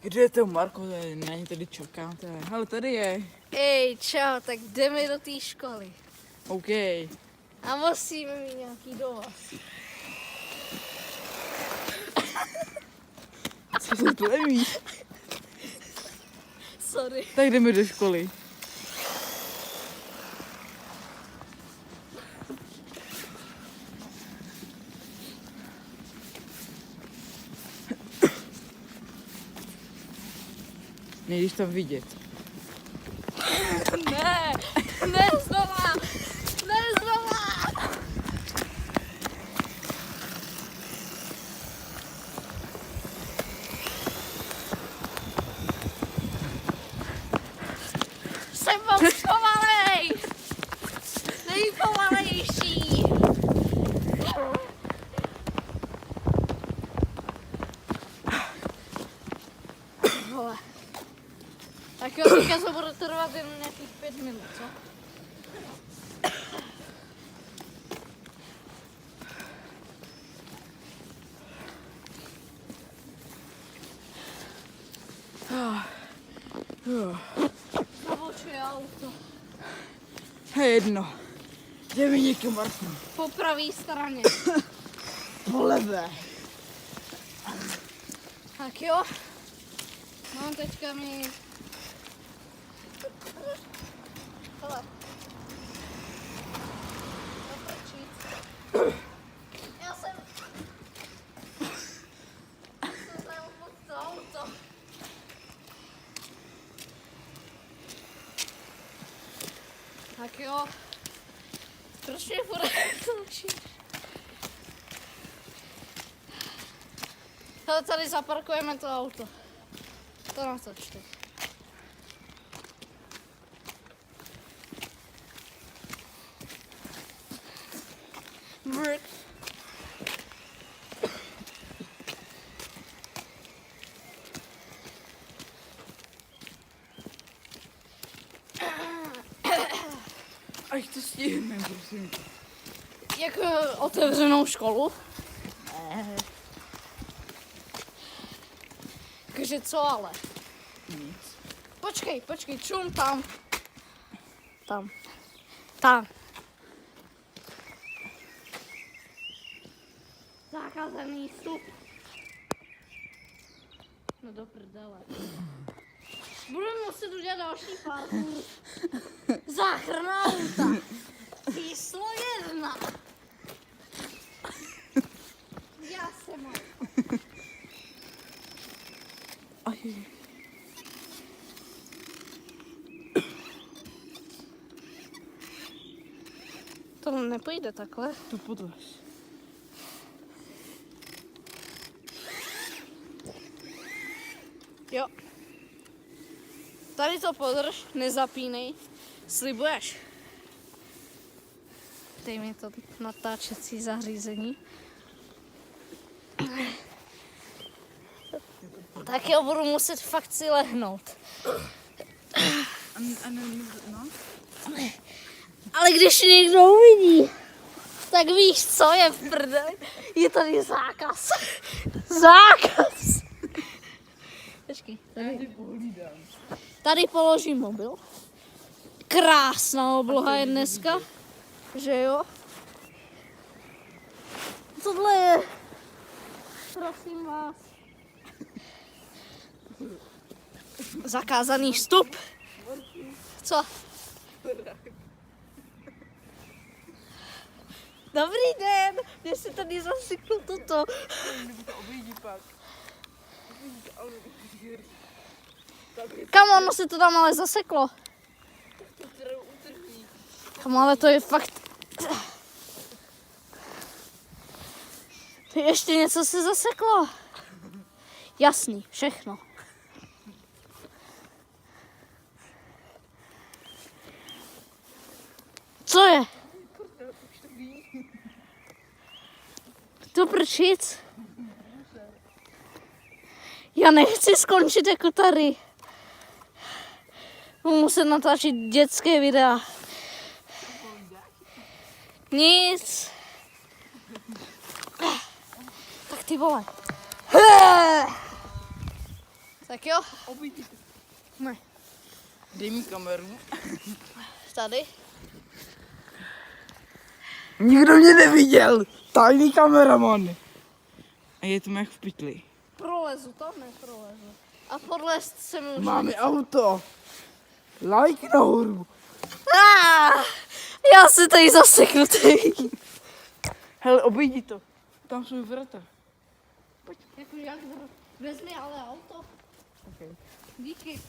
Kde je to Marko? Na něj tady čekám. Hele, tady je. Ej, čau, tak jdeme do té školy. OK. A musíme mít nějaký dovaz. Co se tu nevíš? Sorry. Tak jdeme do školy. Nejdeš tam vidět. Ne, ne znova, ne znova. Jsem moc pomalej. Nejpomalejší. Vole. Tak jo, teďka to bude trvat jen nějakých 5 minut, co? Zabočuje auto. Je jedno. Jdeme někam, Marko. Po pravé straně. Po levé. Tak jo. Mám teďka mít... Hele. Já jsem pod to auto. Tak jo. Proč mě bude točit? Hele, tady zaparkujeme to auto. To natočte. Brk. Ať to stihneme, prosím. Jak otevřenou školu? Takže co ale? Nic. Počkej, čum tam. Tam. Zakázaný vstup. No do prdele. Budeme muset udělat další parkour. Záchrana auta. Číslo 1. Já jsem mal. Aj. To nepůjde takhle. To podlež. Jo. Tady to podrž, nezapínej. Slibuješ? Dej mi to natáčecí zařízení. Tak jo, budu muset fakt si lehnout. No? Ale když někdo uvidí, tak víš, co je v prdeli? Je tady zákaz. Zákaz! Počkej, tady položím mobil. Krásná obloha je dneska, že jo? Tohle je, prosím vás, zakázaný vstup. Co? Dobrý den, mě se tady zaseklo toto. To objídí pak. Kam ono se to tam ale zaseklo? Kam ale to je fakt... Ještě něco se zaseklo. Jasný, všechno. Co je? To prčic? Já nechci skončit jako tady. Budu muset natáčet dětské videa. Nic. Tak ty vole. Tak jo, Obejdi. ne. Dej mi kameru. Tady. Nikdo mě neviděl. Tajný kameraman. A je to jak v pytli. Prolezu, tam neprolezu. A podlézt se můžu. Máme auto. Like nahoru. Já si tady zaseknutý. Hele, obejdi to. Tam jsou vrata. Jako jak vezmi ale auto. Okay. Díky.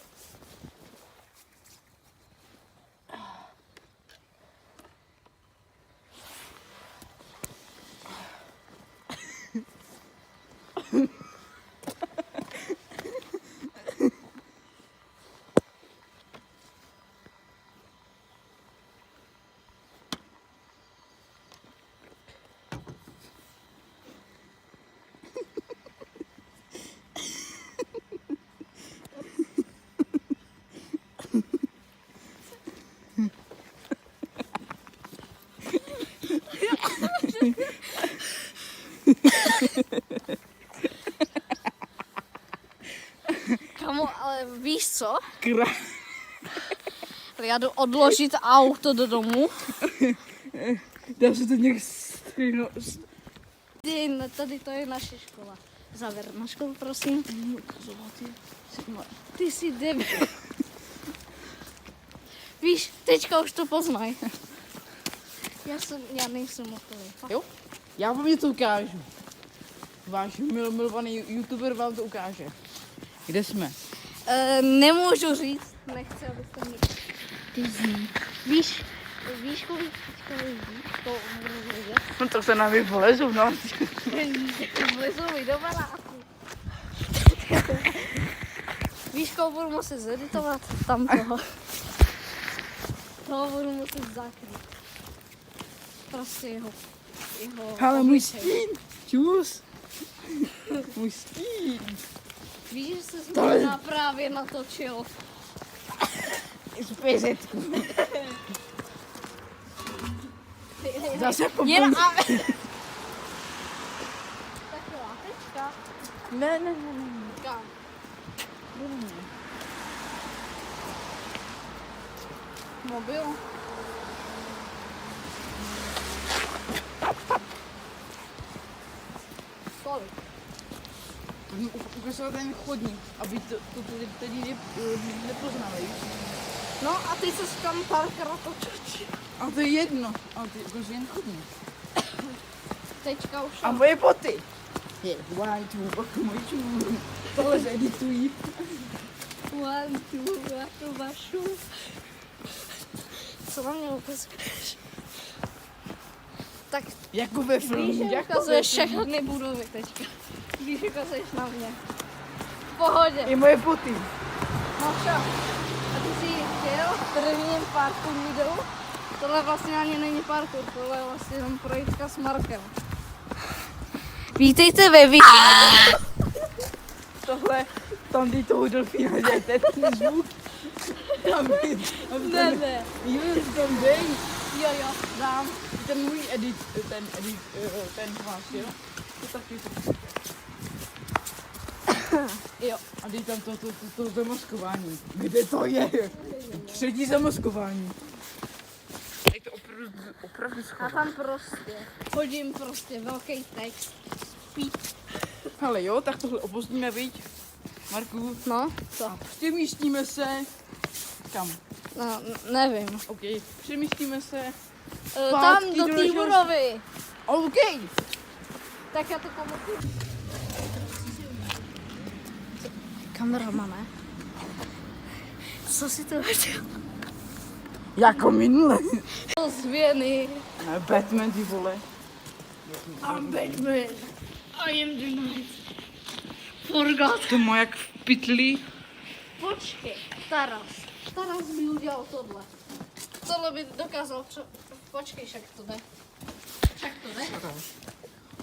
Kamo, ale víš co? Já jdu odložit auto do domu. Dá se to nějak stejno. Tady to je naše škola. Závěr na školu, prosím. Ty jsi debil. Víš, teďka už to poznaj. Já nejsem hotový. Jo? Já vám něco ukážu. Váš milovaný youtuber vám to ukáže. Kde jsme? Nemůžu říct. Nechci, abyste mě... Víš, kolik to budu vědět? No to se nám vypolezu, no. Vlezu mi do baráku. Víš, koho budu muset zeditovat? Tam toho. Toho budu muset zakrýt. Prostě jeho Ale můj obličej. stín. Čus. Můj stín. Víš, že se To je- možná právě natočil. Z PZku. Zase po Jen a... Taková tečka. Ne. Kam? Mobil. Kolik? Pojďme ukazovat ten chodník, aby to tady nepoznali. No a ty se tam párkrát otočil. A to je jedno. A ty ukazuji jen chodník. Tečka už. A moje boty. Je, one, two, pak můj čů. Tohle zeditují. One, two, já to vašu. Co na mě ukazuješ? Tak Jako ve víš, filmu. že ukazuješ všechny budovy teďka. Víš, že ukazuješ na mě. V pohodě. I moje boty. No čo? A ty jsi chtěl v prvním parku videu? Tohle vlastně ani není parkour, tohle je vlastně jenom projítka s Markem. Vítejte ve Tohle, tam ty toho delfína, že to je ten zvuk. Ne. Jo, tam dej. Jo, dám. Ten můj edit, ten váš, jo? To taky. Jo. A dej tam to zamaskování. Kde to je? Třetí zamaskování. Je to opravdu A schované. tam prostě hodím prostě velký text. Speed. Hele jo, tak tohle opustíme, viď? Marku, No, co? přemístíme se. Kam? No, nevím. OK, přemístíme se. Tam Zpátky do do té našeho- budovy. OK. Tak já to pamatuju. Kameramane. Co si to hodil? Jako minule. Ozvěny. Batman, ty vole. I'm Batman. I am the night. Forgot. To má jak v pytli. Počkej, Taras by udělal tohle. Tohle by dokázal, počkej, však to jde.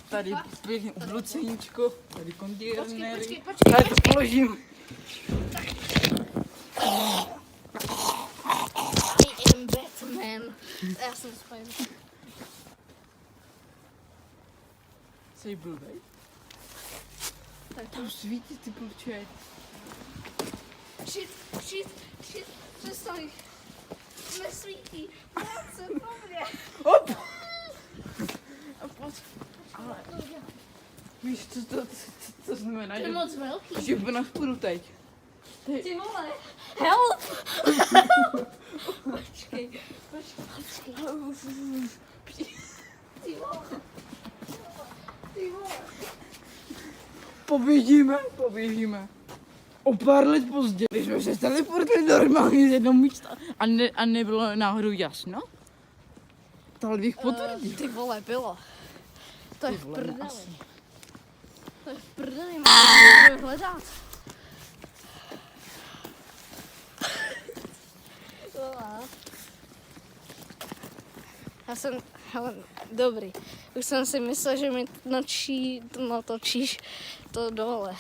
Tady pěkně obluceníčko, tady kontejnery. Počkej. Tady to položím. I am Batman. Já jsem Spider. Jsi blbej. Tak Tam svítí ty kluče. Shit, přestaň. Nesvítí. Práce po mně. Hop! A pojď. Ale víš, co znamená, To je moc velký. že v nás půjdu teď. Ty vole. Help! Počkej. Ty vole. Ty vole. Poběžíme. O pár let později, když jsme se teleportli normálně z jednoho místa a nebylo náhodou jasno, tohle bych potvrdil. Ty vole, bylo. To je v vole, prdeli. asi. To je v prdeli, mám to hledat. Já jsem, hele, dobrý. Už jsem si myslel, že mi natočíš to dole.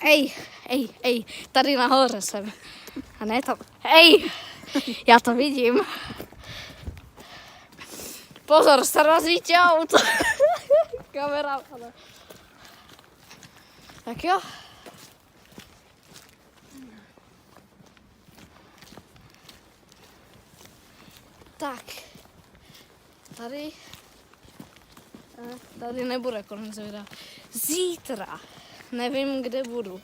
Ej, tady nahoře jsem. A ne tam. Ej, já to vidím. Pozor, srazí tě auto. Kamera. Ale. Tak jo. Tak. Tady nebude konec videa. Zítra nevím, kde budu.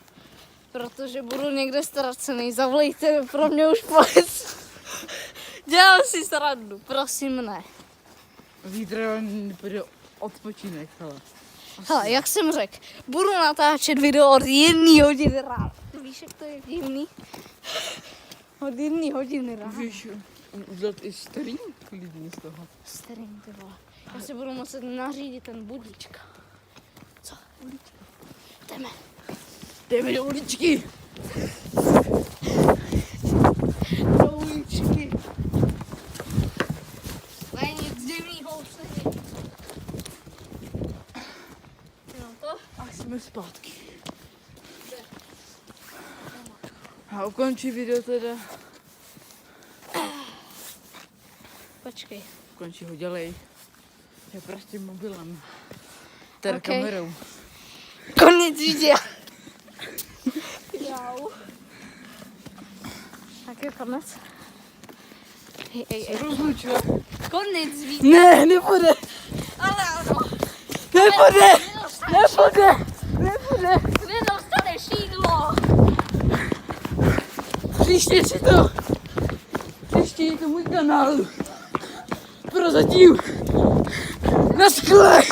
Protože budu někde ztracený. Zavolejte pro mě už policii. Dělám si srandu, prosím ne. Zítra bude odpočinek, hele. Hele, jak jsem řekl, budu natáčet video od 1 hodiny ráno. Víš, jak to je divný? Od 1 hodiny ráno. Můžeš udělat i stream klidně z toho. Stream, ty vole. Já si budu muset nařídit ten budíčka. Co? Budíčka? Jdeme do uličky. Do uličky. Ne, nic divnýho už není. Jenom to? A jsme zpátky. A ukončí video teda. Počkej. Ukončí ho, dělej. Já prostě mobilem. Teda Okay. kamerou. Konec videa. Jau. Tak je konec. Ej. Rozlučila. Konec videa. Ne, nebude. Ale ano. Nebude. Nedostaneš jídlo. Příště je to můj kanál. Prozatím. Na skle.